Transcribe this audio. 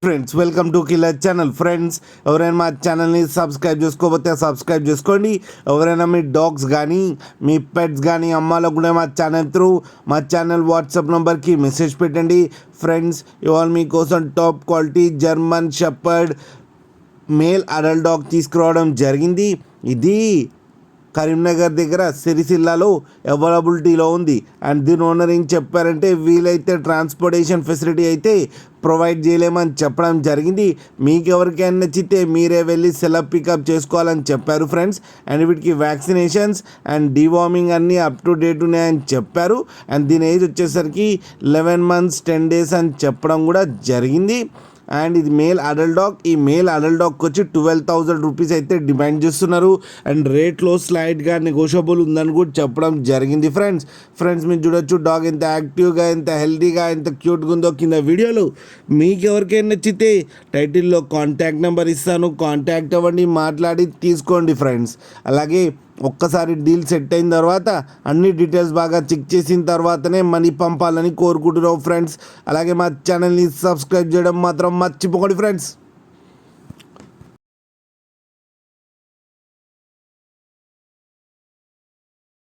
Friends welcome to killer channel. Friends ఎవరైనా మా ఛానల్ని సబ్స్క్రైబ్ చేసుకోకపోతే సబ్స్క్రైబ్ చేసుకోండి. ఎవరైనా మీ డాగ్స్ కానీ మీ పెట్స్ కానీ అమ్మాలకు కూడా మా ఛానల్ వాట్సాప్ నెంబర్కి మెసేజ్ పెట్టండి. ఫ్రెండ్స్ ఇవాళ మీకోసం top quality German shepherd male adult dog తీసుకురావడం జరిగింది. ఇది కరీంనగర్ దగ్గర సిరిసిల్లాలో అవైలబిలిటీలో ఉంది. అండ్ దీని ఓనర్ ఏం చెప్పారంటే వీలైతే ట్రాన్స్పోర్టేషన్ ఫెసిలిటీ అయితే ప్రొవైడ్ చేయలేమని చెప్పడం జరిగింది. మీకు ఎవరికైనా నచ్చితే మీరే వెళ్ళి సెలప్ పికప్ చేసుకోవాలని చెప్పారు ఫ్రెండ్స్. అండ్ వీటికి వ్యాక్సినేషన్స్ అండ్ డివార్మింగ్ అన్నీ అప్ టు డేట్ ఉన్నాయని చెప్పారు. అండ్ దీని ఏజ్ వచ్చేసరికి 11 months 10 days అని చెప్పడం కూడా జరిగింది. అండ్ ఇది మేల్ అడల్ట్ డాగ్. ఈ మేల్ అడల్ట్ డాగ్కి వచ్చి 12,000 రూపీస్ అయితే డిమాండ్ చేస్తున్నారు. అండ్ రేట్లో స్లైడ్గా నెగోషియబుల్ ఉందని కూడా చెప్పడం జరిగింది ఫ్రెండ్స్ మీరు చూడొచ్చు డాగ్ ఎంత యాక్టివ్గా, ఎంత హెల్తీగా, ఎంత క్యూట్గా ఉందో కింద వీడియోలో. మీకు ఎవరికైనా నచ్చితే టైటిల్లో కాంటాక్ట్ నెంబర్ ఇస్తాను, కాంటాక్ట్ అవ్వండి, మాట్లాడి తీసుకోండి ఫ్రెండ్స్. అలాగే ఒక్కసారి డీల్ సెట్ అయిన తర్వాత అన్ని డీటెయిల్స్ బాగా చెక్ చేసిన తర్వాతనే మనీ పంపాలని కోరుకుంటున్నాం ఫ్రెండ్స్. అలాగే మా ఛానల్ని సబ్స్క్రైబ్ చేయడం మాత్రం మర్చిపోకండి ఫ్రెండ్స్.